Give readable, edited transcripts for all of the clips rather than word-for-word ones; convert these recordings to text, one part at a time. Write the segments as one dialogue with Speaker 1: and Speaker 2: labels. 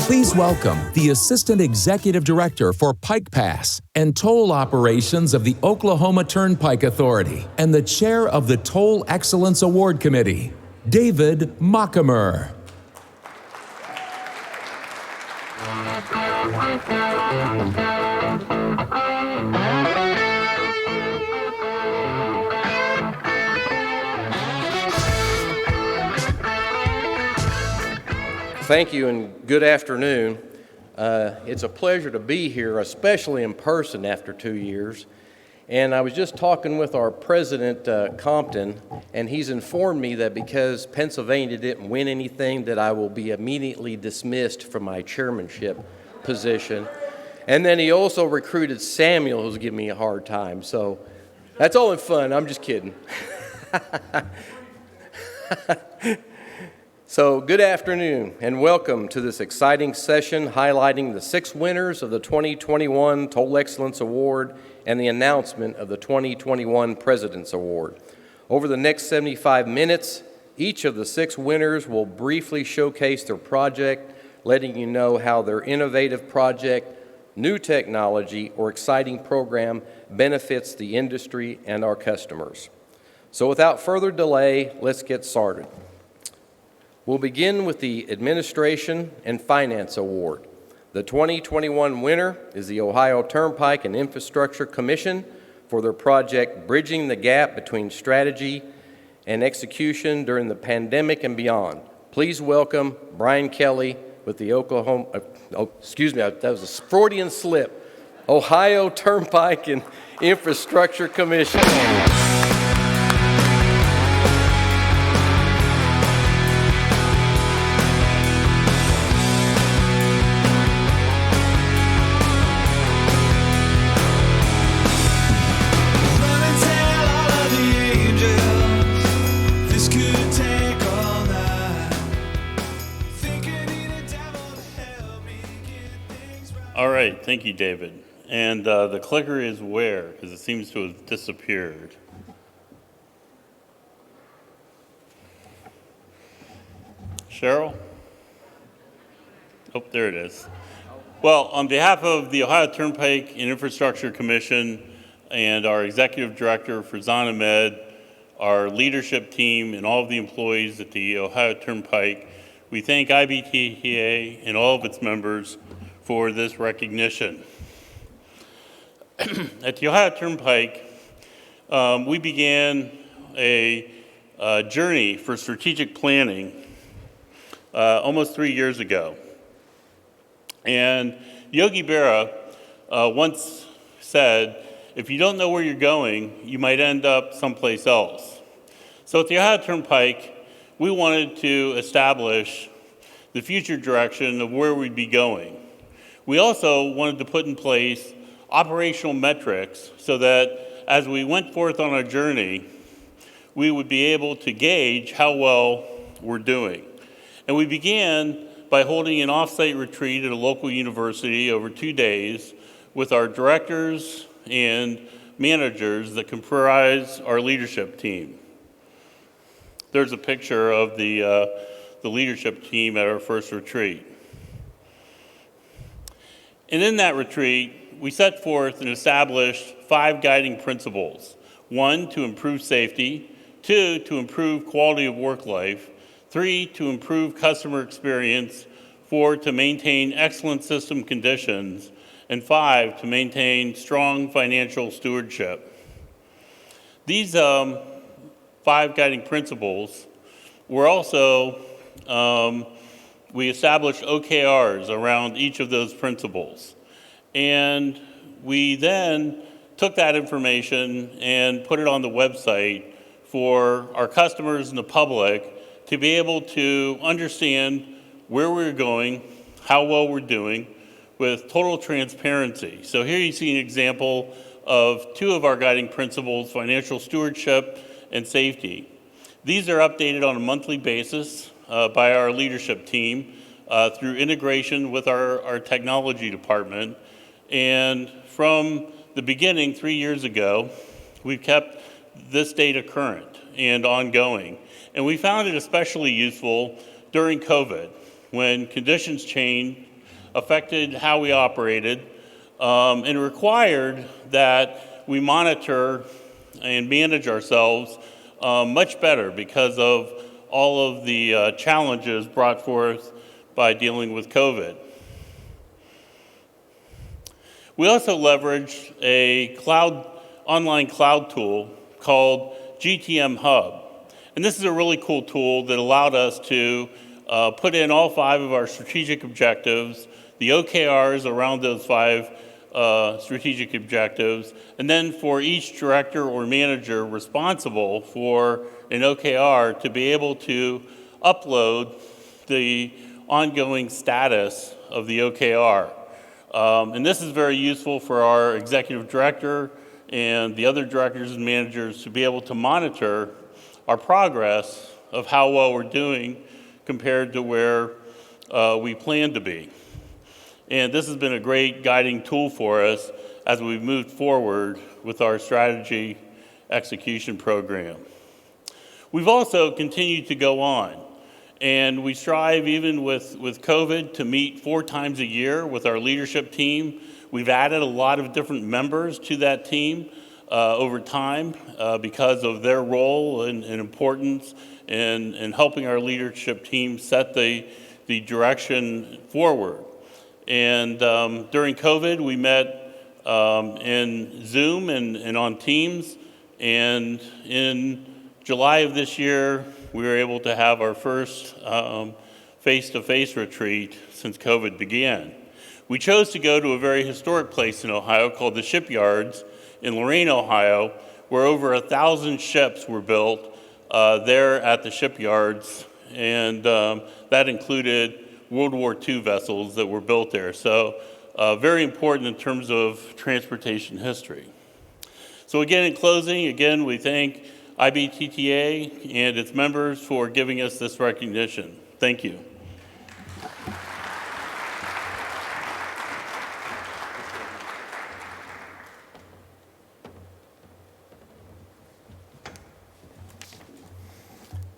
Speaker 1: Please welcome the Assistant Executive Director for Pike Pass and Toll Operations of the Oklahoma Turnpike Authority and the Chair of the Toll Excellence Award Committee, David Mockamer.
Speaker 2: Thank you and good afternoon. It's a pleasure to be here, especially in person after 2 years. And I was just talking with our president, Compton, and he's informed me that because Pennsylvania didn't win anything, that I will be immediately dismissed from my chairmanship position. And then he also recruited Samuel, who's giving me a hard time. So that's all in fun. I'm just kidding. So good afternoon and welcome to this exciting session highlighting the 6 winners of the 2021 Toll Excellence Award and the announcement of the 2021 President's Award. Over the next 75 minutes, each of the 6 winners will briefly showcase their project, letting you know how their innovative project, new technology, or exciting program benefits the industry and our customers. So without further delay, let's get started. We'll begin with the Administration and Finance Award. The 2021 winner is the Ohio Turnpike and Infrastructure Commission for their project Bridging the Gap Between Strategy and Execution During the Pandemic and Beyond. Please welcome Brian Kelly with the that was a Freudian slip, Ohio Turnpike and Infrastructure Commission.
Speaker 3: All right, thank you, David. And the clicker is where? Because it seems to have disappeared. Cheryl? Oh, there it is. Well, on behalf of the Ohio Turnpike and Infrastructure Commission and our Executive Director, Farzan Ahmed, our leadership team, and all of the employees at the Ohio Turnpike, we thank IBTTA and all of its members for this recognition. At the Ohio Turnpike, we began a journey for strategic planning almost 3 years ago. And Yogi Berra once said, if you don't know where you're going, you might end up someplace else. So at the Ohio Turnpike, we wanted to establish the future direction of where we'd be going. We also wanted to put in place operational metrics so that as we went forth on our journey, we would be able to gauge how well we're doing. And we began by holding an off-site retreat at a local university over 2 days with our directors and managers that comprise our leadership team. There's a picture of the leadership team at our first retreat. And in that retreat, we set forth and established 5 guiding principles. 1, to improve safety. 2, to improve quality of work life. 3, to improve customer experience. 4, to maintain excellent system conditions. And 5, to maintain strong financial stewardship. These 5 guiding principles were also we established OKRs around each of those principles. And we then took that information and put it on the website for our customers and the public to be able to understand where we're going, how well we're doing, with total transparency. So here you see an example of 2 of our guiding principles, financial stewardship and safety. These are updated on a monthly basis by our leadership team through integration with our technology department. And from the beginning 3 years ago, we've kept this data current and ongoing. And we found it especially useful during COVID when conditions changed affected how we operated, and required that we monitor and manage ourselves much better because of all of the challenges brought forth by dealing with COVID. We also leveraged a online cloud tool called GTM Hub. And this is a really cool tool that allowed us to put in all 5 of our strategic objectives, the OKRs around those 5 strategic objectives, and then for each director or manager responsible for an OKR to be able to upload the ongoing status of the OKR. And this is very useful for our executive director and the other directors and managers to be able to monitor our progress of how well we're doing compared to where we plan to be. And this has been a great guiding tool for us as we've moved forward with our strategy execution program. We've also continued to go on, and we strive even with COVID to meet 4 times a year with our leadership team. We've added a lot of different members to that team over time because of their role and importance in helping our leadership team set the direction forward. And during COVID, we met in Zoom and on Teams. And in July of this year, we were able to have our first face-to-face retreat since COVID began. We chose to go to a very historic place in Ohio called the Shipyards in Lorain, Ohio, where over 1,000 ships were built there at the shipyards. And that included World War II vessels that were built there. So very important in terms of transportation history. So again, in closing, we thank IBTTA and its members for giving us this recognition. Thank you.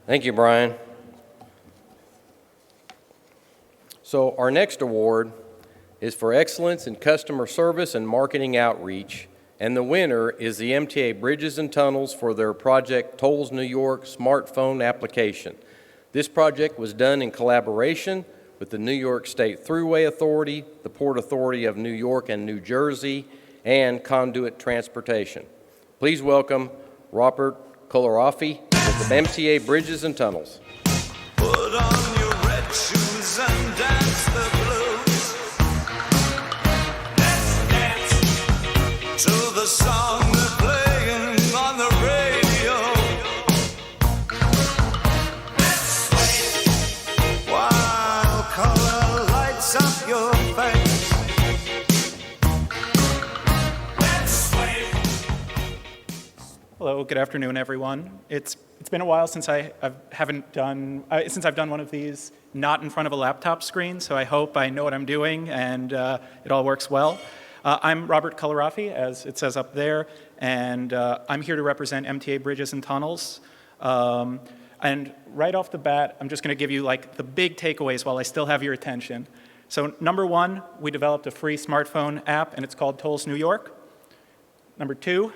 Speaker 2: Thank you, Brian. So our next award is for excellence in customer service and marketing outreach, and the winner is the MTA Bridges and Tunnels for their project Tolls New York smartphone application. This project was done in collaboration with the New York State Thruway Authority, the Port Authority of New York and New Jersey, and Conduit Transportation. Please welcome Robert Colarafi with the MTA Bridges and Tunnels.
Speaker 4: Put on your red shoes and dance the blues. Let's dance to the song they're playing on the radio. Let's sway while color lights up your face. Let's sway.
Speaker 5: Hello, good afternoon, everyone. It's been a while since I've done one of these not in front of a laptop screen, so I hope I know what I'm doing and it all works well. I'm Robert Colarafi, as it says up there, and I'm here to represent MTA Bridges and Tunnels. And right off the bat, I'm just going to give you like the big takeaways while I still have your attention. So number 1, we developed a free smartphone app, and it's called Tolls New York. Number 2,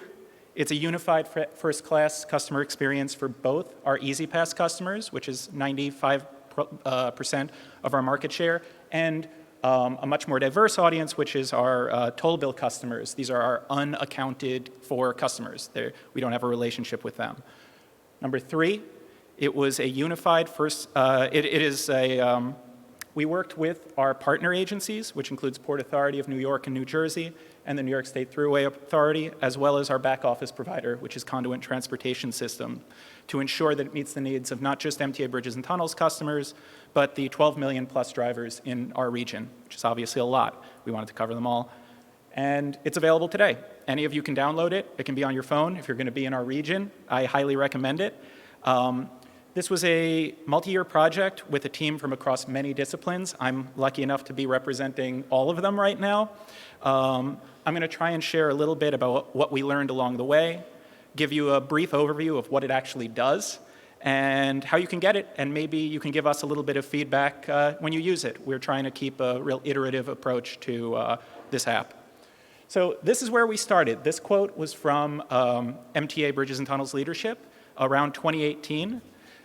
Speaker 5: it's a unified first-class customer experience for both our EasyPass customers, which is 95% of our market share, and a much more diverse audience, which is our toll bill customers. These are our unaccounted for customers. We don't have a relationship with them. Number 3, it was a unified we worked with our partner agencies, which includes Port Authority of New York and New Jersey, and the New York State Thruway Authority, as well as our back office provider, which is Conduit Transportation System, to ensure that it meets the needs of not just MTA Bridges and Tunnels customers, but the 12 million plus drivers in our region, which is obviously a lot. We wanted to cover them all. And it's available today. Any of you can download it. It can be on your phone if you're going to be in our region. I highly recommend it. This was a multi-year project with a team from across many disciplines. I'm lucky enough to be representing all of them right now. I'm going to try and share a little bit about what we learned along the way, give you a brief overview of what it actually does, and how you can get it, and maybe you can give us a little bit of feedback when you use it. We're trying to keep a real iterative approach to this app. So this is where we started. This quote was from MTA Bridges and Tunnels leadership around 2018.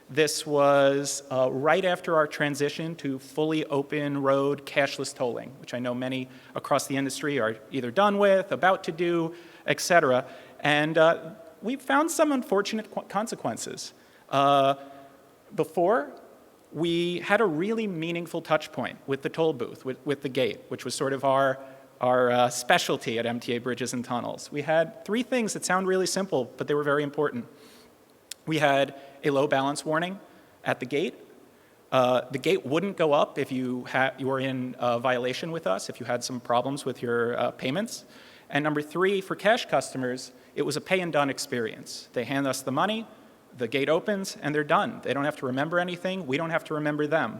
Speaker 5: This was right after our transition to fully open road cashless tolling, which I know many across the industry are either done with, about to do, et cetera. And we found some unfortunate consequences. Before, we had a really meaningful touch point with the toll booth, with the gate, which was sort of our specialty at MTA Bridges and Tunnels. We had three things that sound really simple, but they were very important. We had a low balance warning at the gate. The gate wouldn't go up if you were in violation with us, if you had some problems with your payments. And number three, for cash customers, it was a pay and done experience. They hand us the money, the gate opens, and they're done. They don't have to remember anything. We don't have to remember them.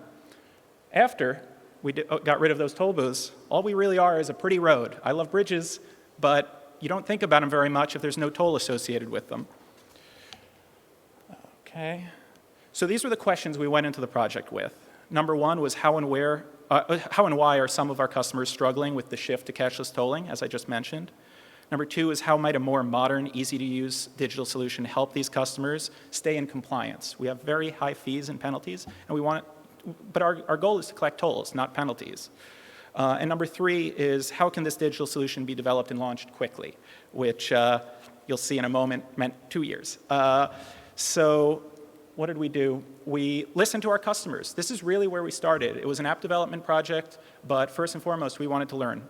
Speaker 5: After we got rid of those toll booths, all we really are is a pretty road. I love bridges, but you don't think about them very much if there's no toll associated with them. Okay. So these were the questions we went into the project with. Number one was how and why are some of our customers struggling with the shift to cashless tolling, as I just mentioned. Number two is how might a more modern, easy-to-use digital solution help these customers stay in compliance? We have very high fees and penalties, and but our goal is to collect tolls, not penalties. And number three is how can this digital solution be developed and launched quickly, which you'll see in a moment meant 2 years. So what did we do? We listened to our customers. This is really where we started. It was an app development project, but first and foremost, we wanted to learn.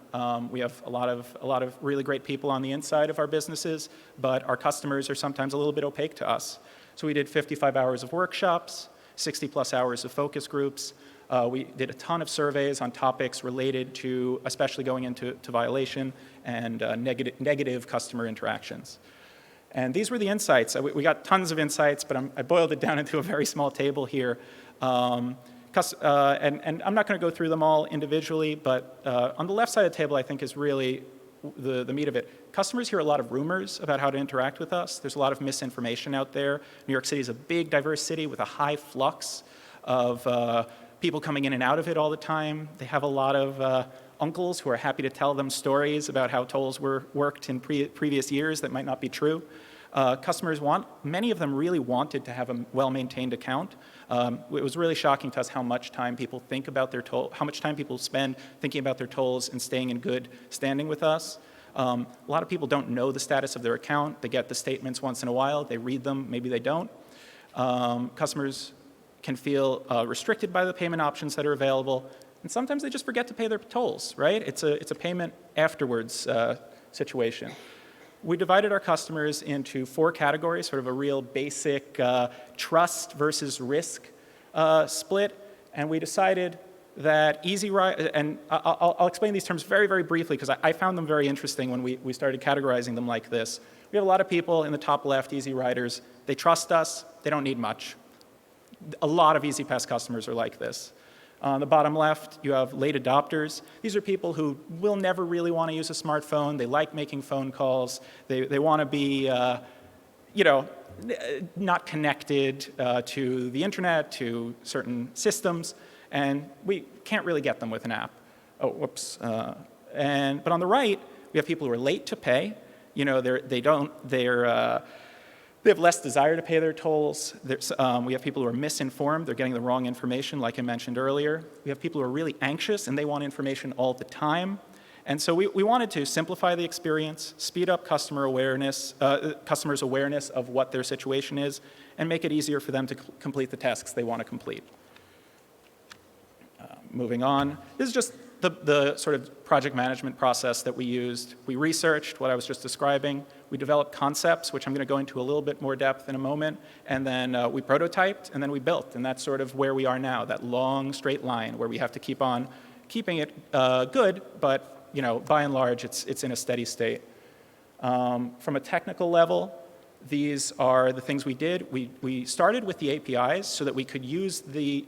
Speaker 5: We have a lot of really great people on the inside of our businesses, but our customers are sometimes a little bit opaque to us. So we did 55 hours of workshops, 60 plus hours of focus groups. We did a ton of surveys on topics related to, especially going into violation and negative customer interactions. And these were the insights. We got tons of insights, but I boiled it down into a very small table here. And I'm not going to go through them all individually, but on the left side of the table, I think is really the meat of it. Customers hear a lot of rumors about how to interact with us. There's a lot of misinformation out there. New York City is a big, diverse city with a high flux of people coming in and out of it all the time. They have a lot of uncles who are happy to tell them stories about how tolls were worked in previous years that might not be true. Customers many of them really wanted to have a well-maintained account. It was really shocking to us how much time people think about their toll, how much time people spend thinking about their tolls and staying in good standing with us. A lot of people don't know the status of their account. They get the statements once in a while. They read them, maybe they don't. Customers can feel restricted by the payment options that are available. And sometimes they just forget to pay their tolls, right? It's a payment afterwards situation. We divided our customers into 4 categories, sort of a real basic trust versus risk split. And we decided that easy ride, and I'll explain these terms very, very briefly because I found them very interesting when we started categorizing them like this. We have a lot of people in the top left, easy riders. They trust us. They don't need much. A lot of Easy Pass customers are like this. On the bottom left, you have late adopters. These are people who will never really want to use a smartphone. They like making phone calls. They want to be, not connected to the internet, to certain systems, and we can't really get them with an app. Oh, whoops. But on the right, we have people who are late to pay. They have less desire to pay their tolls. We have people who are misinformed. They're getting the wrong information, like I mentioned earlier. We have people who are really anxious, and they want information all the time. And so we wanted to simplify the experience, speed up customers' awareness of what their situation is, and make it easier for them to complete the tasks they want to complete. Moving on. This is just the sort of project management process that we used. We researched what I was just describing. We developed concepts, which I'm going to go into a little bit more depth in a moment. And then we prototyped, and then we built. And that's sort of where we are now, that long, straight line where we have to keep on keeping it good, but by and large, it's in a steady state. From a technical level, these are the things we did. We started with the APIs so that we could use the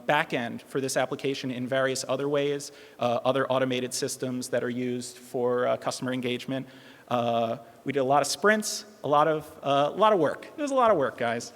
Speaker 5: back end for this application in various other ways, other automated systems that are used for customer engagement. We did a lot of sprints, a lot of work. It was a lot of work, guys.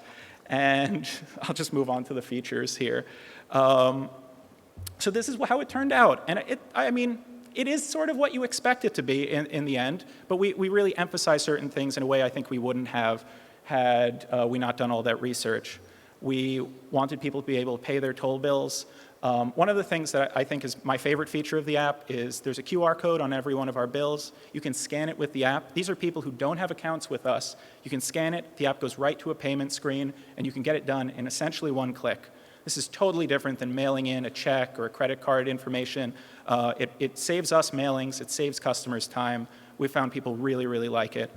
Speaker 5: And I'll just move on to the features here. So this is how it turned out. And I mean, it is sort of what you expect it to be in the end, but we really emphasize certain things in a way I think we wouldn't have had we not done all that research. We wanted people to be able to pay their toll bills. One of the things that I think is my favorite feature of the app is there's a QR code on every one of our bills. You can scan it with the app. These are people who don't have accounts with us. You can scan it, the app goes right to a payment screen, and you can get it done in essentially one click. This is totally different than mailing in a check or a credit card information. It saves us mailings, it saves customers time. We found people really, really like it.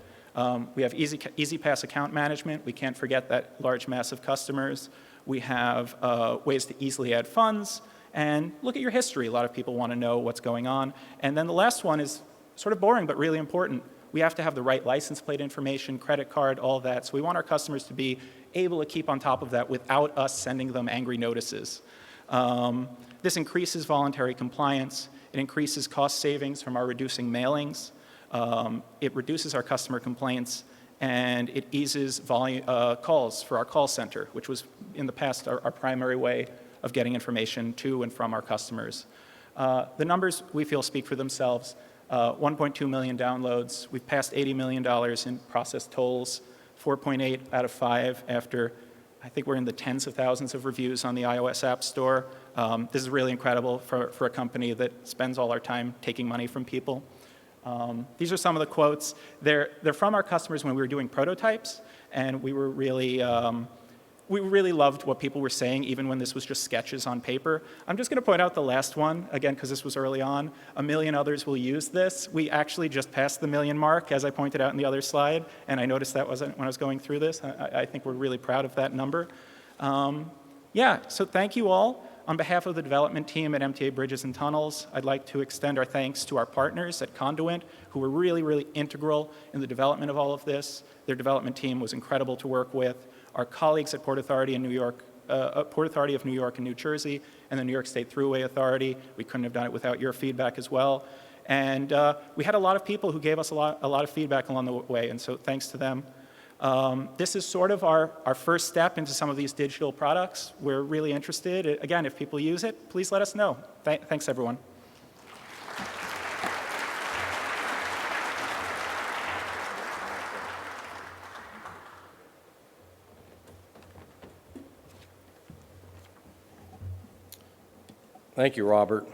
Speaker 5: We have easy pass account management. We can't forget that large mass of customers. We have ways to easily add funds and look at your history. A lot of people want to know what's going on. And then the last one is sort of boring but really important. We have to have the right license plate information, credit card, all of that. So we want our customers to be able to keep on top of that without us sending them angry notices. This increases voluntary compliance. It increases cost savings from our reducing mailings. It reduces our customer complaints, and it eases calls for our call center, which was in the past our primary way of getting information to and from our customers. The numbers, we feel, speak for themselves. 1.2 million downloads. We've passed $80 million in processed tolls, 4.8 out of 5 after, I think we're in the tens of thousands of reviews on the iOS App Store. This is really incredible for a company that spends all our time taking money from people. These are some of the quotes. They're from our customers when we were doing prototypes, and we really loved what people were saying, even when this was just sketches on paper. I'm just going to point out the last one, again, because this was early on. 1 million others will use this. We actually just passed the 1 million mark, as I pointed out in the other slide, and I noticed that when I was going through this. I think we're really proud of that number. Yeah, so thank you all. On behalf of the development team at MTA Bridges and Tunnels, I'd like to extend our thanks to our partners at Conduent, who were really, really integral in the development of all of this. Their development team was incredible to work with. Our colleagues at Port Authority of New York and New Jersey, and the New York State Thruway Authority. We couldn't have done it without your feedback as well. And we had a lot of people who gave us a lot of feedback along the way, and so thanks to them. This is sort of our first step into some of these digital products. We're really interested. Again, if people use it, please let us know. Thanks, everyone.
Speaker 2: Thank you, Robert.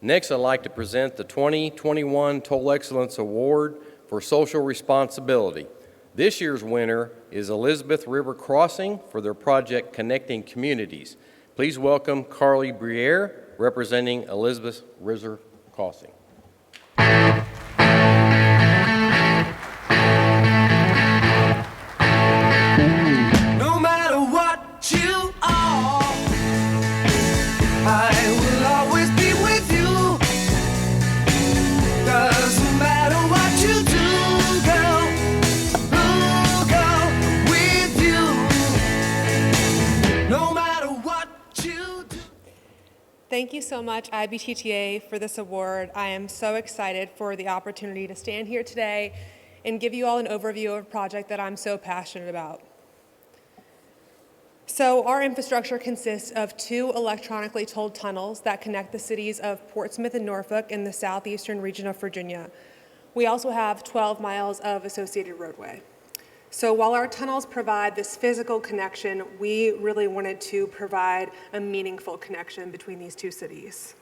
Speaker 2: Next, I'd like to present the 2021 Toll Excellence Award for Social Responsibility. This year's winner is Elizabeth River Crossing for their project Connecting Communities. Please welcome Carly Briere, representing Elizabeth River Crossing.
Speaker 4: No matter what you are, I will always be with you. Doesn't matter what you do, girl, I'll go with you. No matter what you do.
Speaker 6: Thank you so much, IBTTA, for this award. I am so excited for the opportunity to stand here today and give you all an overview of a project that I'm so passionate about. So our infrastructure consists of 2 electronically tolled tunnels that connect the cities of Portsmouth and Norfolk in the southeastern region of Virginia. We also have 12 miles of associated roadway. So while our tunnels provide this physical connection, we really wanted to provide a meaningful connection between these 2 cities.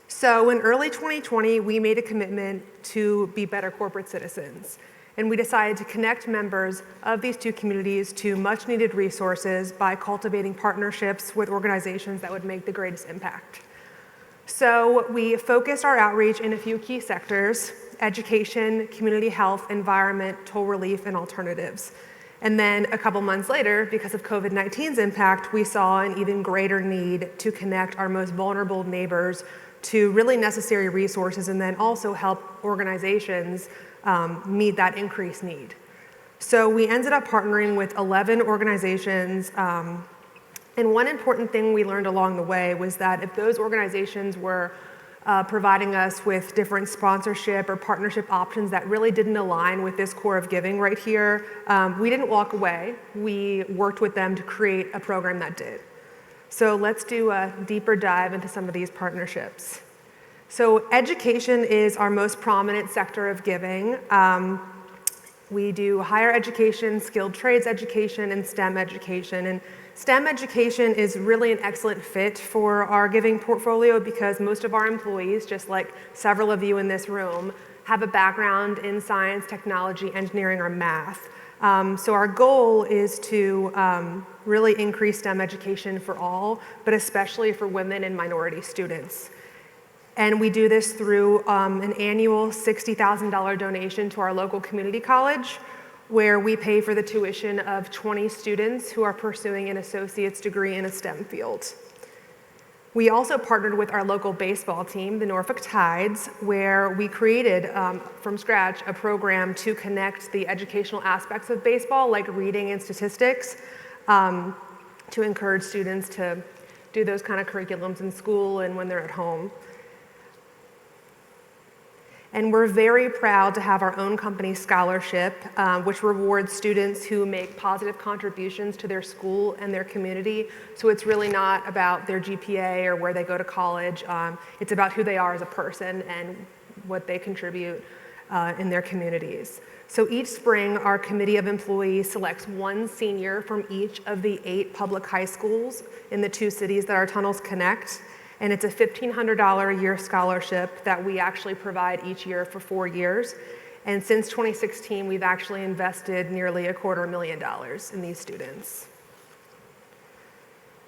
Speaker 6: So in early 2020, we made a commitment to be better corporate citizens. And we decided to connect members of these 2 communities to much needed resources by cultivating partnerships with organizations that would make the greatest impact. So we focused our outreach in a few key sectors: education, community health, environment, toll relief, and alternatives. And then a couple months later, because of COVID-19's impact, we saw an even greater need to connect our most vulnerable neighbors to really necessary resources, and then also help organizations meet that increased need. So we ended up partnering with 11 organizations, and one important thing we learned along the way was that if those organizations were providing us with different sponsorship or partnership options that really didn't align with this core of giving right here. We didn't walk away. We worked with them to create a program that did. So let's do a deeper dive into some of these partnerships. So education is our most prominent sector of giving. We do higher education, skilled trades education, and STEM education. And STEM education is really an excellent fit for our giving portfolio because most of our employees, just like several of you in this room, have a background in science, technology, engineering, or math. So our goal is to really increase STEM education for all, but especially for women and minority students. And we do this through an annual $60,000 donation to our local community college, where we pay for the tuition of 20 students who are pursuing an associate's degree in a STEM field. We also partnered with our local baseball team, the Norfolk Tides, where we created from scratch a program to connect the educational aspects of baseball, like reading and statistics, to encourage students to do those kind of curriculums in school and when they're at home. And we're very proud to have our own company scholarship, which rewards students who make positive contributions to their school and their community. So it's really not about their GPA or where they go to college. It's about who they are as a person and what they contribute in their communities. So each spring, our committee of employees selects one senior from each of the 8 public high schools in the 2 cities that our tunnels connect. And it's a $1,500 a year scholarship that we actually provide each year for 4 years. And since 2016, we've actually invested nearly $250,000 in these students.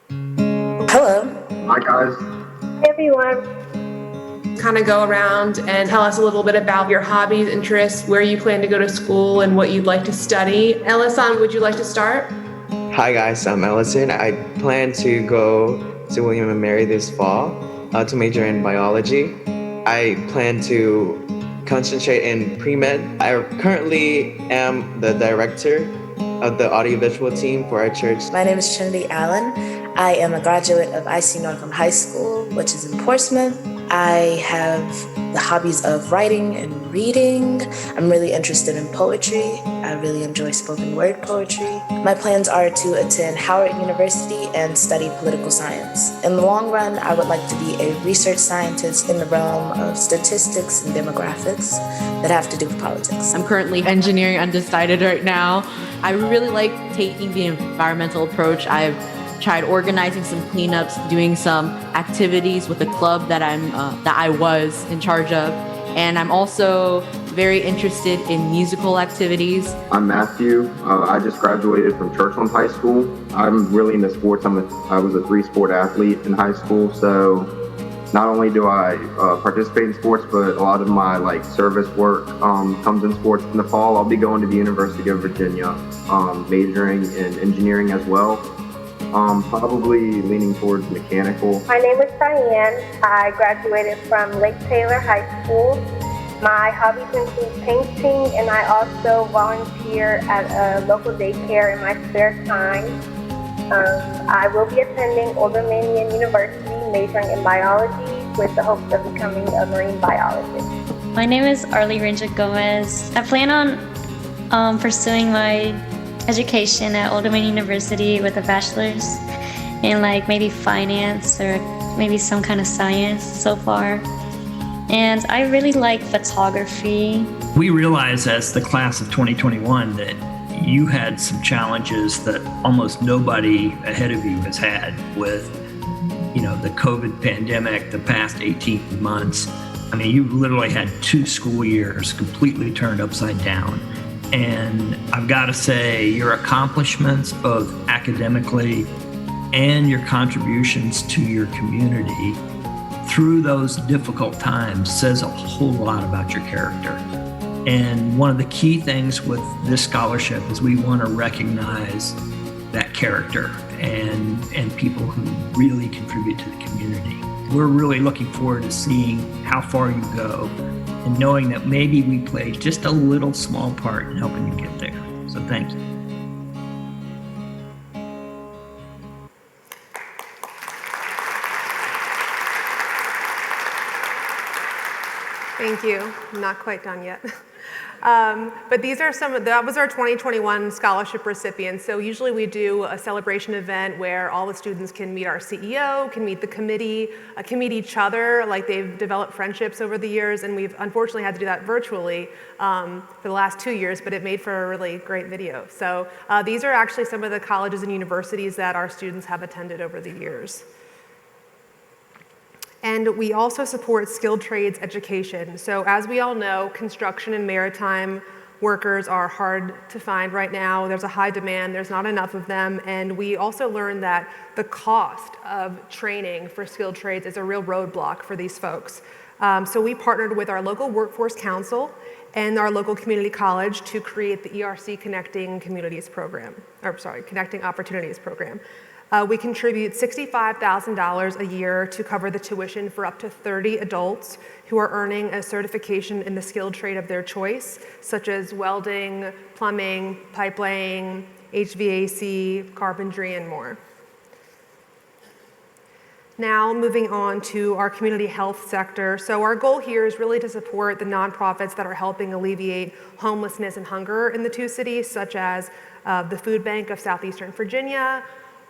Speaker 7: Hello.
Speaker 8: Hi, guys.
Speaker 7: Hey, everyone.
Speaker 9: Kind of go around and tell us a little bit about your hobbies, interests, where you plan to go to school, and what you'd like to study. Ellison, would you like to start?
Speaker 10: Hi, guys. I'm Ellison. I plan to go to William & Mary this fall to major in biology. I plan to concentrate in pre-med. I currently am the director of the audiovisual team for our church.
Speaker 7: My name is Trinity Allen. I am a graduate of IC Northam High School, which is in Portsmouth. I have the hobbies of writing and reading. I'm really interested in poetry. I really enjoy spoken word poetry. My plans are to attend Howard University and study political science. In the long run, I would like to be a research scientist in the realm of statistics and demographics that have to do with politics.
Speaker 11: I'm currently engineering undecided right now. I really like taking the environmental approach. I've tried organizing some cleanups, doing some activities with a club that I was in charge of. And I'm also very interested in musical activities.
Speaker 8: I'm Matthew. I just graduated from Churchland High School. I'm really into sports. I was a 3-sport athlete in high school. So not only do I participate in sports, but a lot of my service work comes in sports. In the fall, I'll be going to the University of Virginia, majoring in engineering as well. Probably leaning towards mechanical.
Speaker 12: My name is Diane. I graduated from Lake Taylor High School. My hobbies include painting, and I also volunteer at a local daycare in my spare time. I will be attending Old Dominion University, majoring in biology with the hopes of becoming a marine biologist.
Speaker 13: My name is Arlie Ranger Gomez. I plan on pursuing my education at Old Dominion University with a bachelor's in maybe finance or maybe some kind of science so far. And I really like photography.
Speaker 14: We realize as the class of 2021 that you had some challenges that almost nobody ahead of you has had with, the COVID pandemic, the past 18 months. I mean, you literally had 2 school years completely turned upside down. And I've got to say, your accomplishments, both academically and your contributions to your community through those difficult times says a whole lot about your character. And one of the key things with this scholarship is we want to recognize that character and people who really contribute to the community. We're really looking forward to seeing how far you go and knowing that maybe we played just a little small part in helping you get there. So thank you.
Speaker 6: Thank you. I'm not quite done yet. But these are that was our 2021 scholarship recipients. So usually we do a celebration event where all the students can meet our CEO, can meet the committee, can meet each other, like they've developed friendships over the years, and we've unfortunately had to do that virtually for the last 2 years, but it made for a really great video. So these are actually some of the colleges and universities that our students have attended over the years. And we also support skilled trades education. So as we all know, construction and maritime workers are hard to find right now. There's a high demand, there's not enough of them. And we also learned that the cost of training for skilled trades is a real roadblock for these folks. So we partnered with our local workforce council and our local community college to create the ERC Connecting Communities program, Connecting Opportunities program. We contribute $65,000 a year to cover the tuition for up to 30 adults who are earning a certification in the skilled trade of their choice, such as welding, plumbing, pipe laying, HVAC, carpentry, and more. Now moving on to our community health sector. So our goal here is really to support the nonprofits that are helping alleviate homelessness and hunger in the two cities, such as the Food Bank of Southeastern Virginia,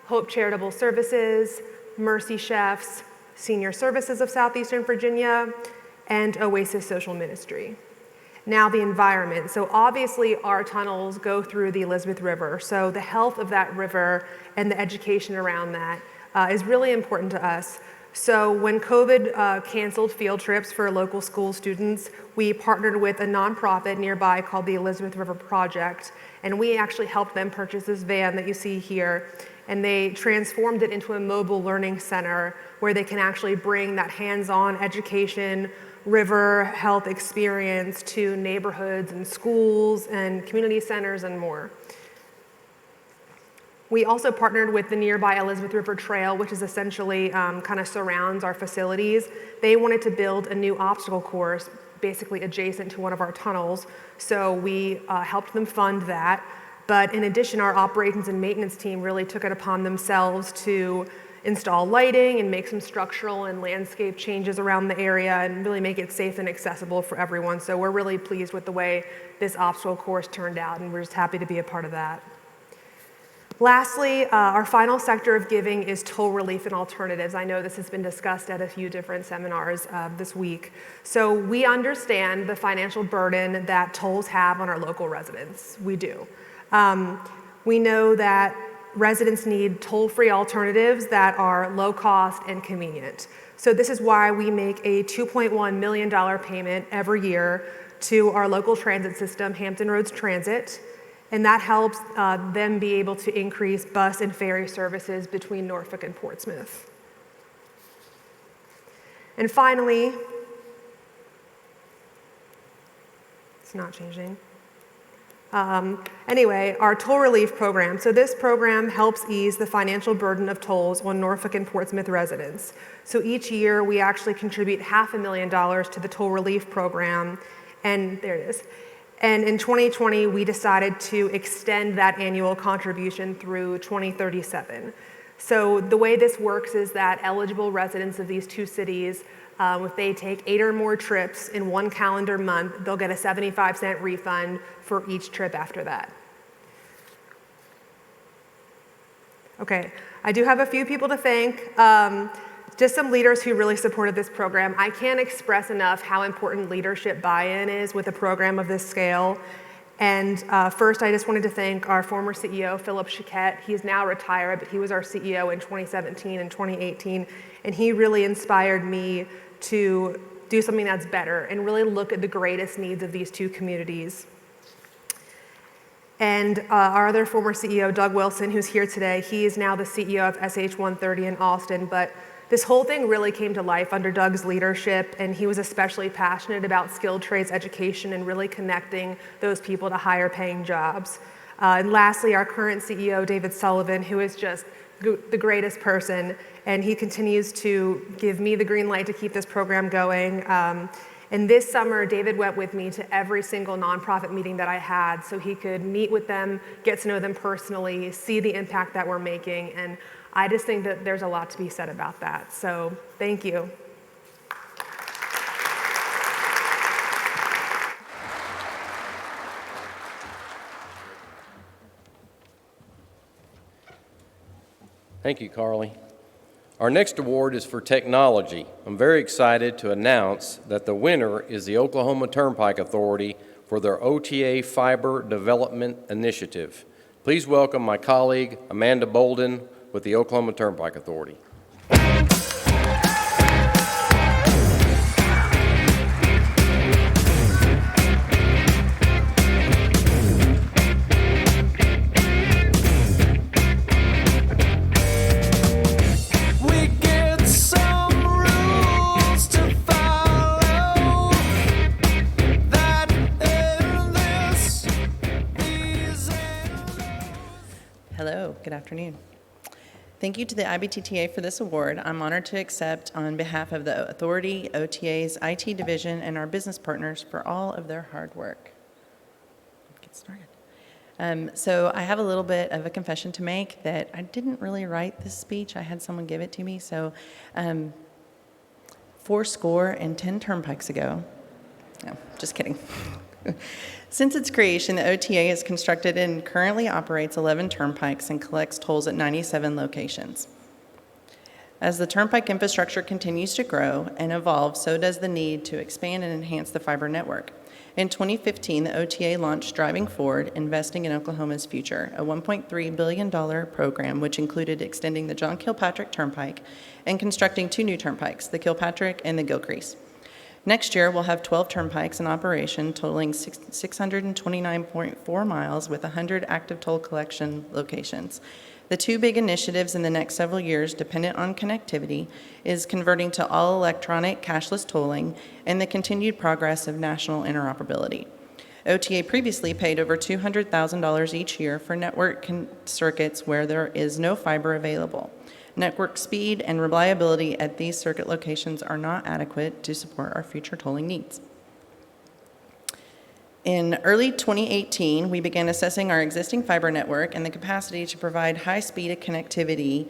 Speaker 6: Hope Charitable Services, Mercy Chefs, Senior Services of Southeastern Virginia, and Oasis Social Ministry. Now the environment. So obviously our tunnels go through the Elizabeth River. So the health of that river and the education around that is really important to us. So when COVID canceled field trips for local school students, we partnered with a nonprofit nearby called the Elizabeth River Project, and we actually helped them purchase this van that you see here. And they transformed it into a mobile learning center where they can actually bring that hands-on education, river health experience to neighborhoods and schools and community centers and more. We also partnered with the nearby Elizabeth River Trail, which is essentially kind of surrounds our facilities. They wanted to build a new obstacle course basically adjacent to one of our tunnels, so we helped them fund that. But in addition, our operations and maintenance team really took it upon themselves to install lighting and make some structural and landscape changes around the area and really make it safe and accessible for everyone. So we're really pleased with the way this obstacle course turned out, and we're just happy to be a part of that. Lastly, our final sector of giving is toll relief and alternatives. I know this has been discussed at a few different seminars this week. So we understand the financial burden that tolls have on our local residents. We do. We know that residents need toll-free alternatives that are low cost and convenient. So this is why we make a $2.1 million payment every year to our local transit system, Hampton Roads Transit, and that helps them be able to increase bus and ferry services between Norfolk and Portsmouth. And finally, it's not changing. Anyway, our toll relief program. So this program helps ease the financial burden of tolls on Norfolk and Portsmouth residents. So each year we actually contribute $500,000 to the toll relief program, and there it is. And in 2020, we decided to extend that annual contribution through 2037. So the way this works is that eligible residents of these two cities, if they take 8 or more trips in one calendar month, they'll get a 75-cent refund for each trip after that. Okay, I do have a few people to thank. Just some leaders who really supported this program. I can't express enough how important leadership buy-in is with a program of this scale. And first, I just wanted to thank our former CEO, Philip Chiquette. He's now retired, but he was our CEO in 2017 and 2018. And he really inspired me to do something that's better and really look at the greatest needs of these two communities. And our other former CEO, Doug Wilson, who's here today, he is now the CEO of SH130 in Austin. But this whole thing really came to life under Doug's leadership, and he was especially passionate about skilled trades education and really connecting those people to higher paying jobs. And lastly, our current CEO, David Sullivan, who is just the greatest person, and he continues to give me the green light to keep this program going. And this summer, David went with me to every single nonprofit meeting that I had so he could meet with them, get to know them personally, see the impact that we're making, and I just think that there's a lot to be said about that. So thank you.
Speaker 2: Thank you, Carly. Our next award is for technology. I'm very excited to announce that the winner is the Oklahoma Turnpike Authority for their OTA Fiber Development Initiative. Please welcome my colleague, Amanda Bolden, with the Oklahoma Turnpike Authority.
Speaker 15: Hello, good afternoon. Thank you to the IBTTA for this award. I'm honored to accept on behalf of the Authority, OTA's IT division, and our business partners for all of their hard work. Let's get started. So I have a little bit of a confession to make that I didn't really write this speech. I had someone give it to me. So 410 turnpikes ago, no, just kidding. Since its creation, the OTA has constructed and currently operates 11 turnpikes and collects tolls at 97 locations. As the turnpike infrastructure continues to grow and evolve, so does the need to expand and enhance the fiber network. In 2015, the OTA launched Driving Forward, Investing in Oklahoma's Future, a $1.3 billion program which included extending the John Kilpatrick Turnpike and constructing 2 new turnpikes, the Kilpatrick and the Gilcrease. Next year, we'll have 12 turnpikes in operation, totaling 629.4 miles with 100 active toll collection locations. The 2 big initiatives in the next several years, dependent on connectivity, is converting to all electronic cashless tolling and the continued progress of national interoperability. OTA previously paid over $200,000 each year for network circuits where there is no fiber available. Network speed and reliability at these circuit locations are not adequate to support our future tolling needs. In early 2018, we began assessing our existing fiber network and the capacity to provide high-speed connectivity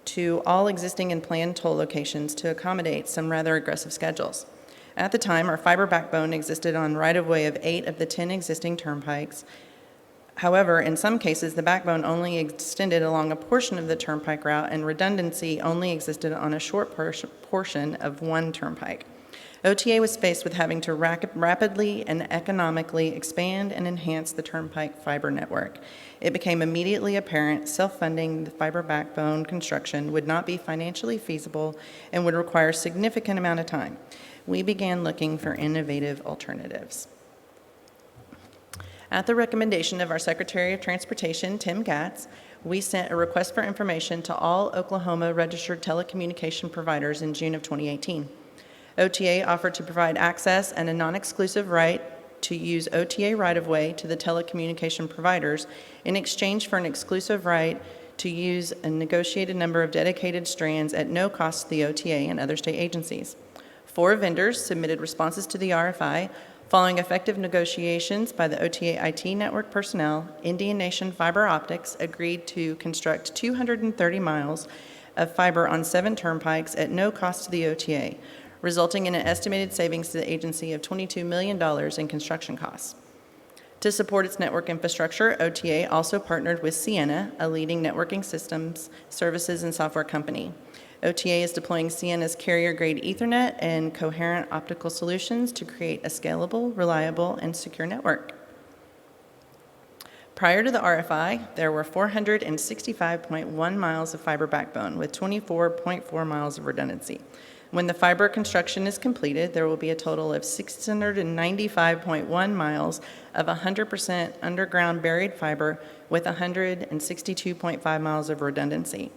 Speaker 15: to all existing and planned toll locations to accommodate some rather aggressive schedules. At the time, our fiber backbone existed on right-of-way of 8 of the 10 existing turnpikes. However, in some cases, the backbone only extended along a portion of the turnpike route and redundancy only existed on a short portion of one turnpike. OTA was faced with having to rapidly and economically expand and enhance the turnpike fiber network. It became immediately apparent self-funding the fiber backbone construction would not be financially feasible and would require a significant amount of time. We began looking for innovative alternatives. At the recommendation of our Secretary of Transportation, Tim Gatz, we sent a request for information to all Oklahoma registered telecommunication providers in June of 2018. OTA offered to provide access and a non-exclusive right to use OTA right-of-way to the telecommunication providers in exchange for an exclusive right to use a negotiated number of dedicated strands at no cost to the OTA and other state agencies. 4 vendors submitted responses to the RFI. Following effective negotiations by the OTA IT network personnel, Indian Nation Fiber Optics agreed to construct 230 miles of fiber on 7 turnpikes at no cost to the OTA, resulting in an estimated savings to the agency of $22 million in construction costs. To support its network infrastructure, OTA also partnered with Ciena, a leading networking systems, services, and software company. OTA is deploying Ciena's carrier-grade Ethernet and coherent optical solutions to create a scalable, reliable, and secure network. Prior to the RFI, there were 465.1 miles of fiber backbone with 24.4 miles of redundancy. When the fiber construction is completed, there will be a total of 695.1 miles of 100% underground buried fiber with 162.5 miles of redundancy.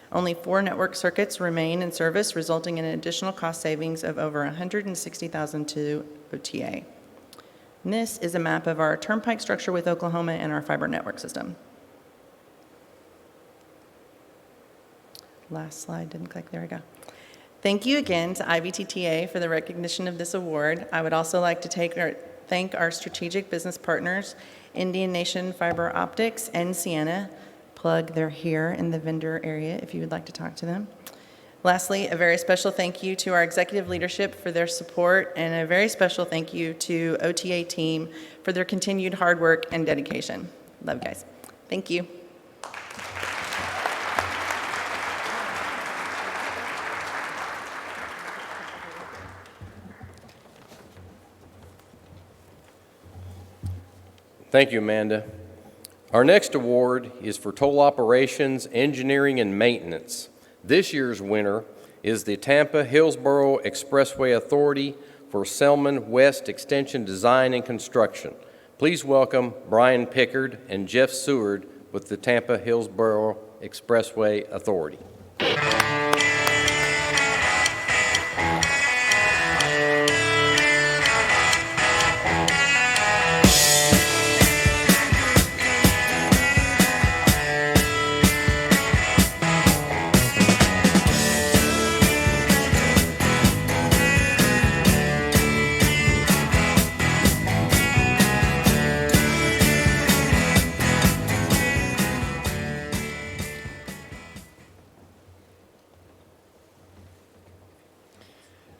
Speaker 15: Only 4 network circuits remain in service, resulting in an additional cost savings of over $160,000 to OTA. And this is a map of our turnpike structure with Oklahoma and our fiber network system. Last slide didn't click, there we go. Thank you again to IBTTA for the recognition of this award. I would also like to thank our strategic business partners, Indian Nation Fiber Optics and Ciena. Plug, they're here in the vendor area if you would like to talk to them. Lastly, a very special thank you to our executive leadership for their support, and a very special thank you to OTA team for their continued hard work and dedication. Love you guys. Thank you.
Speaker 2: Thank you, Amanda. Our next award is for toll operations, engineering, and maintenance. This year's winner is the Tampa-Hillsborough Expressway Authority for Selman West Extension Design and Construction. Please welcome Brian Pickard and Jeff Seward with the Tampa-Hillsborough Expressway Authority.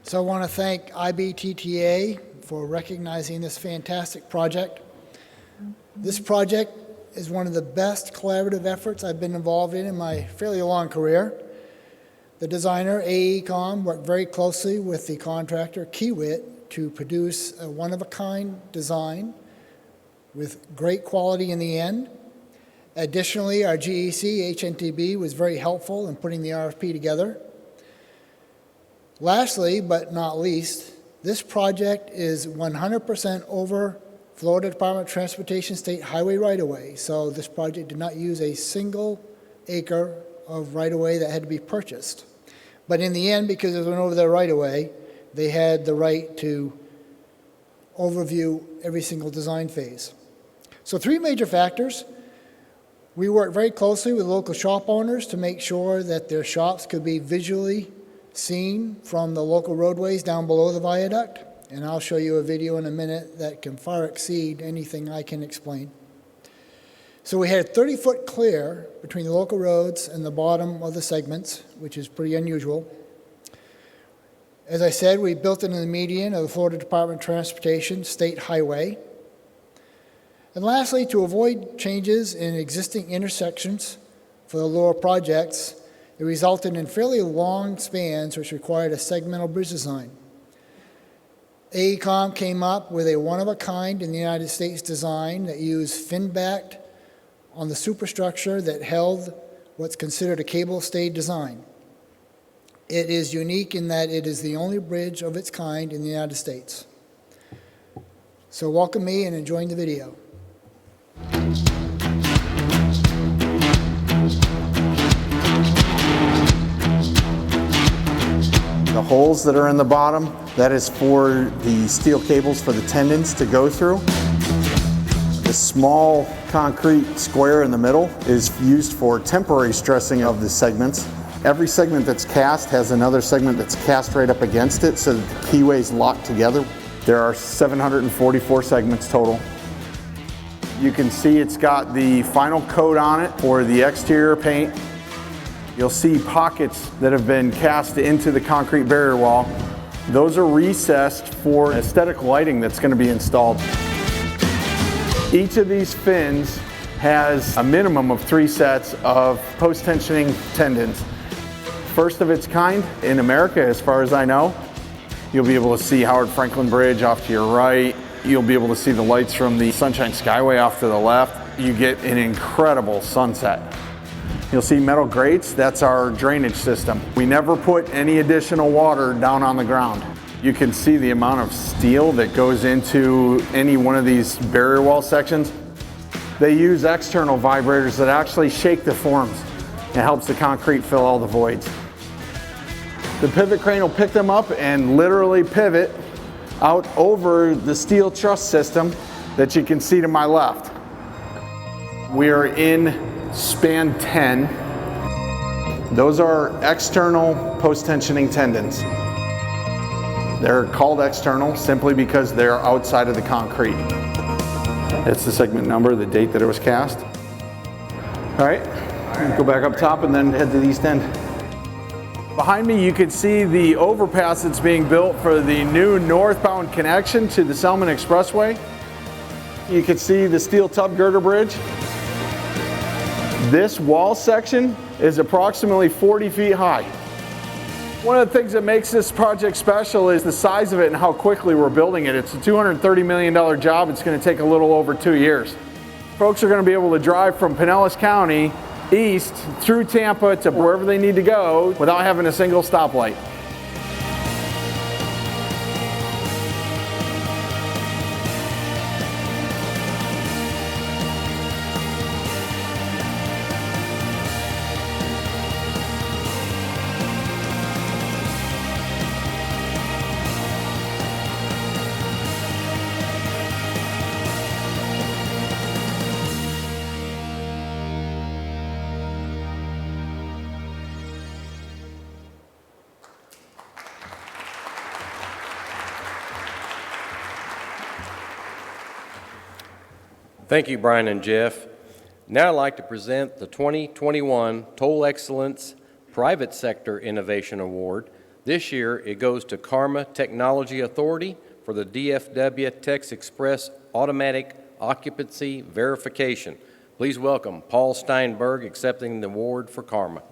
Speaker 16: So I want to thank IBTTA for recognizing this fantastic project. This project is one of the best collaborative efforts I've been involved in my fairly long career. The designer, AECom, worked very closely with the contractor, Kiewit, to produce a one-of-a-kind design with great quality in the end. Additionally, our GEC, HNTB, was very helpful in putting the RFP together. Lastly, but not least, this project is 100% over Florida Department of Transportation State Highway right-of-way. So this project did not use a single acre of right-of-way that had to be purchased. But in the end, because it went over their right-of-way, they had the right to overview every single design phase. So 3 major factors. We worked very closely with local shop owners to make sure that their shops could be visually seen from the local roadways down below the viaduct, and I'll show you a video in a minute that can far exceed anything I can explain. So we had 30-foot clear between the local roads and the bottom of the segments, which is pretty unusual. As I said, we built it in the median of the Florida Department of Transportation State Highway. And lastly, to avoid changes in existing intersections for the lower projects, it resulted in fairly long spans, which required a segmental bridge design. AECom came up with a one-of-a-kind in the United States design that used fin-backed on the superstructure that held what's considered a cable-stayed design. It is unique in that it is the only bridge of its kind in the United States. So welcome me and enjoy the video.
Speaker 17: The holes that are in the bottom, that is for the steel cables for the tendons to go through. The small concrete square in the middle is used for temporary stressing of the segments. Every segment that's cast has another segment that's cast right up against it so that the keyways lock together. There are 744 segments total. You can see it's got the final coat on it for the exterior paint. You'll see pockets that have been cast into the concrete barrier wall. Those are recessed for aesthetic lighting that's going to be installed. Each of these fins has a minimum of 3 sets of post-tensioning tendons. First of its kind in America, as far as I know. You'll be able to see Howard Franklin Bridge off to your right. You'll be able to see the lights from the Sunshine Skyway off to the left. You get an incredible sunset. You'll see metal grates, that's our drainage system. We never put any additional water down on the ground. You can see the amount of steel that goes into any one of these barrier wall sections. They use external vibrators that actually shake the forms. It helps the concrete fill all the voids. The pivot crane will pick them up and literally pivot out over the steel truss system that you can see to my left. We are in span 10. Those are external post-tensioning tendons. They're called external simply because they're outside of the concrete. It's the segment number, the date that it was cast. All right, go back up top and then head to the east end. Behind me you can see the overpass that's being built for the new northbound connection to the Selman Expressway. You can see the steel tub girder bridge. This wall section is approximately 40 feet high. One of the things that makes this project special is the size of it and how quickly we're building it. It's a $230 million job. It's going to take a little over 2 years. Folks are going to be able to drive from Pinellas County east through Tampa to wherever they need to go without having a single stoplight.
Speaker 2: Thank you, Brian and Jeff. Now I'd like to present the 2021 Toll Excellence Private Sector Innovation Award. This year, it goes to Karma Technology Authority for the DFW Tex Express Automatic Occupancy Verification. Please welcome Paul Steinberg accepting the award for Karma.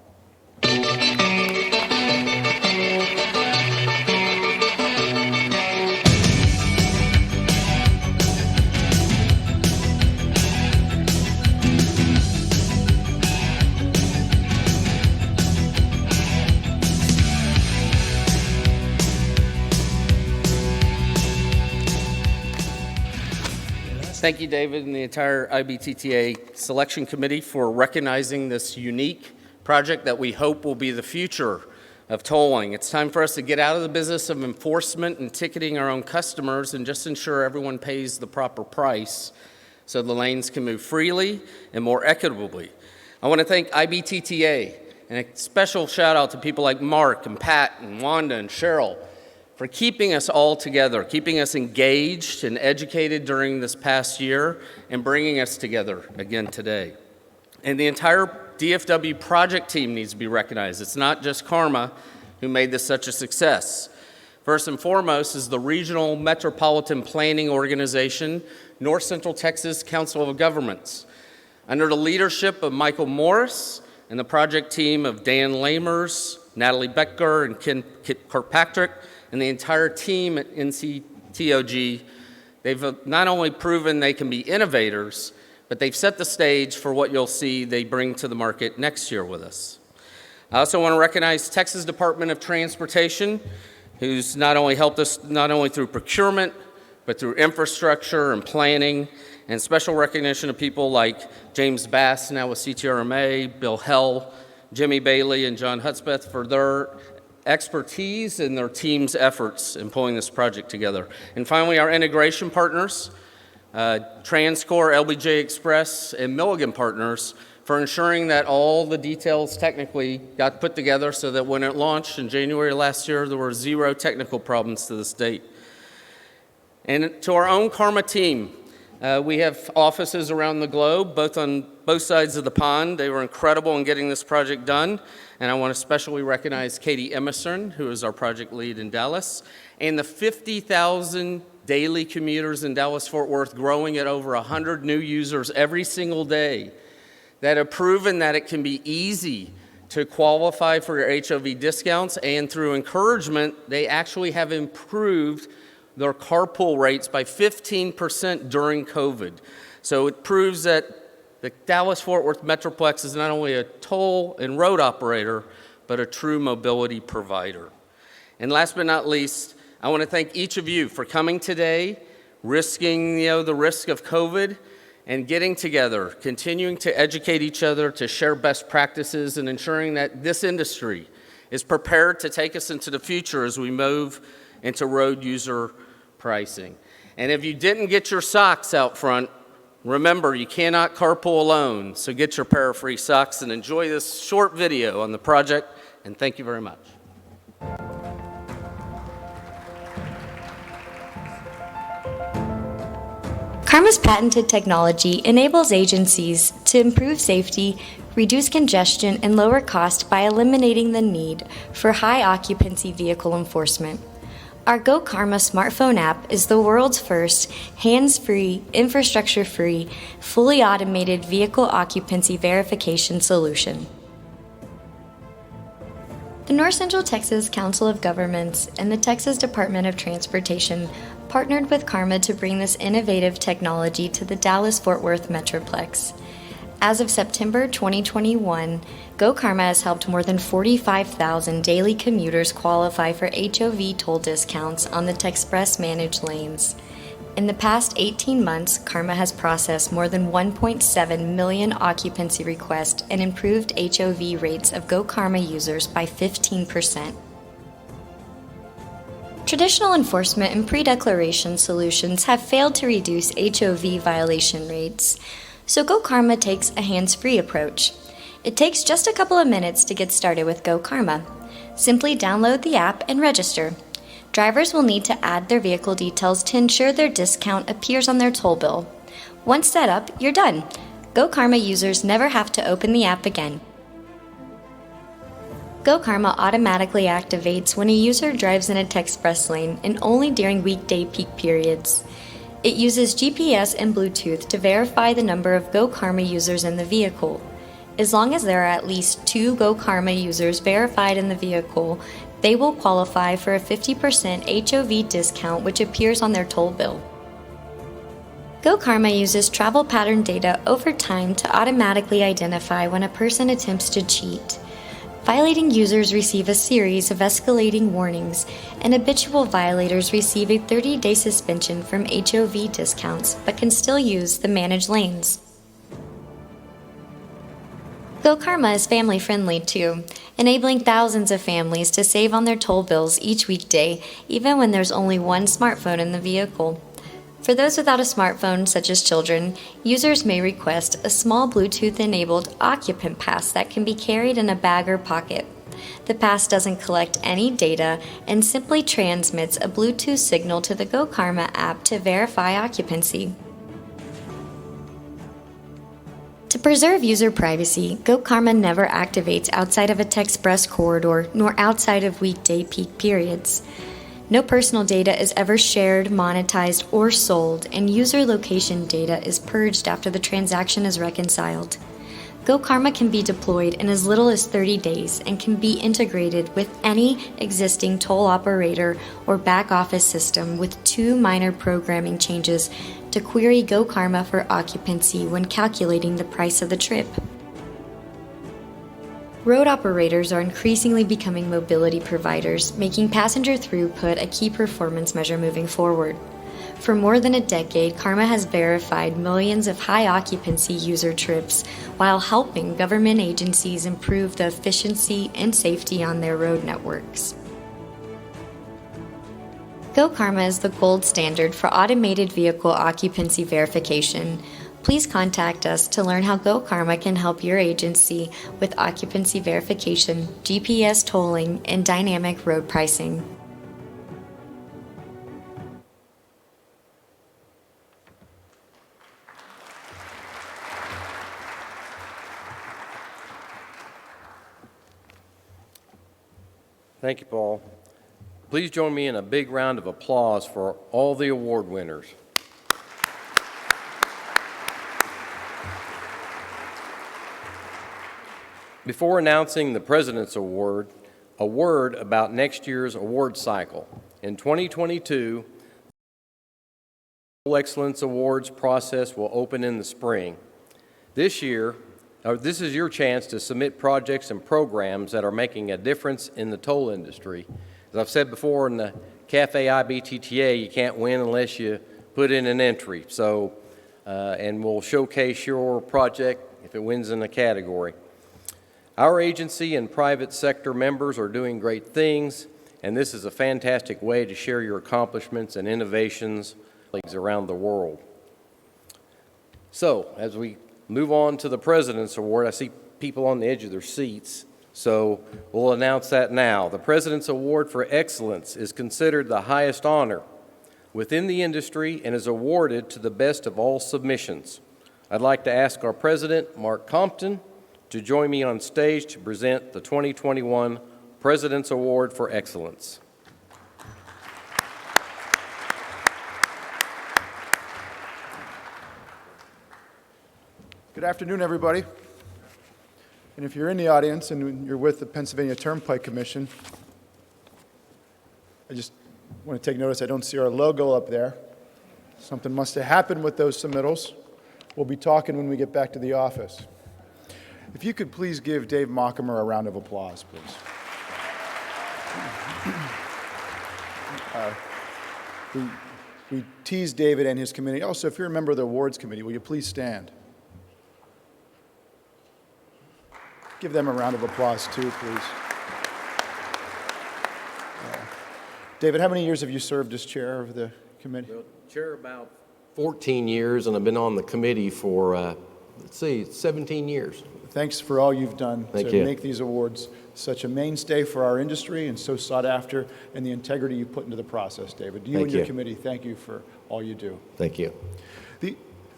Speaker 18: Thank you, David, and the entire IBTTA Selection Committee for recognizing this unique project that we hope will be the future of tolling. It's time for us to get out of the business of enforcement and ticketing our own customers and just ensure everyone pays the proper price so the lanes can move freely and more equitably. I want to thank IBTTA and a special shout out to people like Mark and Pat and Wanda and Cheryl for keeping us all together, keeping us engaged and educated during this past year, and bringing us together again today. And the entire DFW project team needs to be recognized. It's not just Karma who made this such a success. First and foremost is the Regional Metropolitan Planning Organization, North Central Texas Council of Governments. Under the leadership of Michael Morris and the project team of Dan Lamers, Natalie Becker, and Ken Kirkpatrick, and the entire team at NCTOG, they've not only proven they can be innovators, but they've set the stage for what you'll see they bring to the market next year with us. I also want to recognize Texas Department of Transportation, who's not only helped us not only through procurement, but through infrastructure and planning, and special recognition of people like James Bass, now with CTRMA, Bill Hell, Jimmy Bailey, and John Hudspeth for their expertise and their team's efforts in pulling this project together. And finally, our integration partners, Transcore, LBJ Express, and Milligan Partners for ensuring that all the details technically got put together so that when it launched in January last year, there were 0 technical problems to this date. And to our own Karma team, we have offices around the globe, on both sides of the pond. They were incredible in getting this project done. And I want to especially recognize Katie Emerson, who is our project lead in Dallas, and the 50,000 daily commuters in Dallas-Fort Worth, growing at over 100 new users every single day, that have proven that it can be easy to qualify for your HOV discounts, and through encouragement, they actually have improved their carpool rates by 15% during COVID. So it proves that the Dallas-Fort Worth Metroplex is not only a toll and road operator, but a true mobility provider. And last but not least, I want to thank each of you for coming today, risking the risk of COVID, and getting together, continuing to educate each other, to share best practices, and ensuring that this industry is prepared to take us into the future as we move into road user pricing. And if you didn't get your socks out front, remember, you cannot carpool alone, so get your pair of free socks and enjoy this short video on the project, and thank you very much.
Speaker 19: Karma's patented technology enables agencies to improve safety, reduce congestion, and lower cost by eliminating the need for high occupancy vehicle enforcement. Our Go Karma smartphone app is the world's first hands-free, infrastructure-free, fully automated vehicle occupancy verification solution. The North Central Texas Council of Governments and the Texas Department of Transportation partnered with Karma to bring this innovative technology to the Dallas-Fort Worth Metroplex. As of September 2021, Go Karma has helped more than 45,000 daily commuters qualify for HOV toll discounts on the Texpress managed lanes. In the past 18 months, Karma has processed more than 1.7 million occupancy requests and improved HOV rates of Go Karma users by 15%. Traditional enforcement and pre-declaration solutions have failed to reduce HOV violation rates, so Go Karma takes a hands-free approach. It takes just a couple of minutes to get started with Go Karma. Simply download the app and register. Drivers will need to add their vehicle details to ensure their discount appears on their toll bill. Once set up, you're done. Go Karma users never have to open the app again. Go Karma automatically activates when a user drives in a Texpress lane and only during weekday peak periods. It uses GPS and Bluetooth to verify the number of Go Karma users in the vehicle. As long as there are at least 2 Go Karma users verified in the vehicle, they will qualify for a 50% HOV discount which appears on their toll bill. Go Karma uses travel pattern data over time to automatically identify when a person attempts to cheat. Violating users receive a series of escalating warnings, and habitual violators receive a 30-day suspension from HOV discounts but can still use the managed lanes. Go Karma is family-friendly too, enabling thousands of families to save on their toll bills each weekday, even when there's only one smartphone in the vehicle. For those without a smartphone, such as children, users may request a small Bluetooth-enabled occupant pass that can be carried in a bag or pocket. The pass doesn't collect any data and simply transmits a Bluetooth signal to the Go Karma app to verify occupancy. To preserve user privacy, Go Karma never activates outside of a Texpress corridor nor outside of weekday peak periods. No personal data is ever shared, monetized, or sold, and user location data is purged after the transaction is reconciled. Go Karma can be deployed in as little as 30 days and can be integrated with any existing toll operator or back office system with 2 minor programming changes to query Go Karma for occupancy when calculating the price of the trip. Road operators are increasingly becoming mobility providers, making passenger throughput a key performance measure moving forward. For more than a decade, Karma has verified millions of high-occupancy user trips while helping government agencies improve the efficiency and safety on their road networks. Go Karma is the gold standard for automated vehicle occupancy verification. Please contact us to learn how Go Karma can help your agency with occupancy verification, GPS tolling, and dynamic road pricing.
Speaker 2: Thank you, Paul. Please join me in a big round of applause for all the award winners. Before announcing the President's Award, a word about next year's award cycle. In 2022, the Excellence Awards process will open in the spring. This is your chance to submit projects and programs that are making a difference in the toll industry. As I've said before in the Cafe IBTTA, you can't win unless you put in an entry. And we'll showcase your project if it wins in a category. Our agency and private sector members are doing great things, and this is a fantastic way to share your accomplishments and innovations around the world. So, as we move on to the President's Award, I see people on the edge of their seats, so we'll announce that now. The President's Award for Excellence is considered the highest honor within the industry and is awarded to the best of all submissions. I'd like to ask our President, Mark Compton, to join me on stage to present the 2021 President's Award for Excellence.
Speaker 20: Good afternoon, everybody.
Speaker 17: And if you're in the audience and you're with the Pennsylvania Turnpike Commission, I just want to take notice I don't see our logo up there. Something must have happened with those submittals. We'll be talking when we get back to the office. If you could please give Dave Mockamer a round of applause, please. We teased David and his committee. Also, if you're a member of the awards committee, will you please stand? Give them a round of applause, too, please. David, how many years have you served as chair of the committee?
Speaker 2: Well, chair about 14 years, and I've been on the committee for, 17 years.
Speaker 17: Thanks for all you've done
Speaker 2: Thank
Speaker 17: to
Speaker 2: you.
Speaker 17: make these awards such a mainstay for our industry and so sought after, and the integrity you put into the process, David. You
Speaker 2: Thank
Speaker 17: and your
Speaker 2: you.
Speaker 17: committee, thank you for all you do.
Speaker 2: Thank you.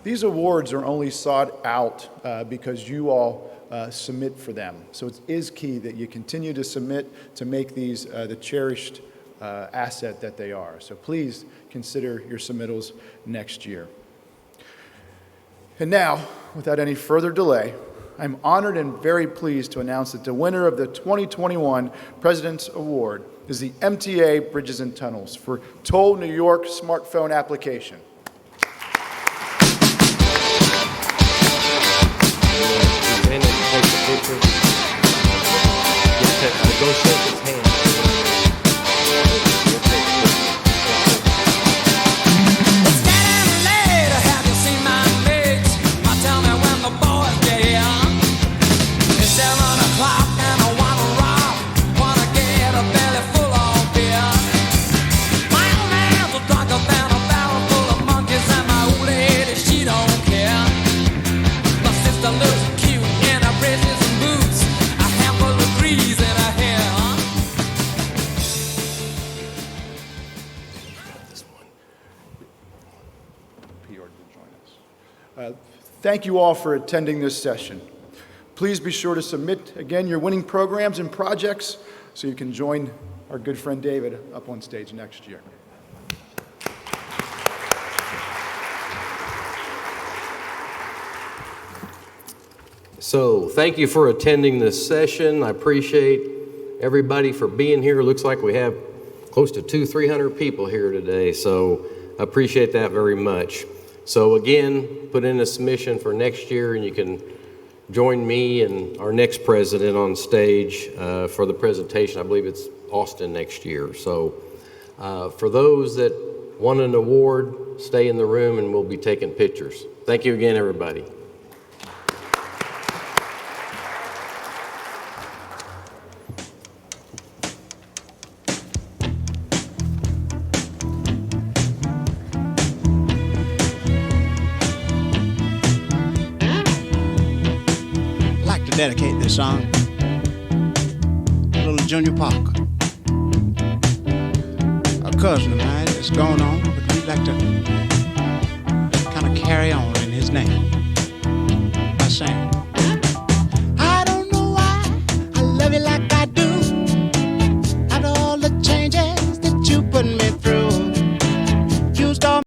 Speaker 17: These awards are only sought out because you all submit for them. So it is key that you continue to submit to make these the cherished asset that they are. So please consider your submittals next year. And now, without any further delay, I'm honored and very pleased to announce that the winner of the 2021 President's Award is the MTA Bridges and Tunnels for Toll New York smartphone application.
Speaker 2: Go shake his hand.
Speaker 17: Thank you all for attending this session. Please be sure to submit, again, your winning programs and projects so you can join our good friend David up on stage next year.
Speaker 2: So, thank you for attending this session. I appreciate everybody for being here. Looks like we have close to 200-300 people here today, so I appreciate that very much. So again, put in a submission for next year, and you can join me and our next president on stage for the presentation. I believe it's Austin next year. So for those that want an award, stay in the room and we'll be taking pictures. Thank you again, everybody.
Speaker 20: Dedicate this song to little Junior Parker, a cousin of mine that's gone on, but we'd like to kind of carry on in his name by saying,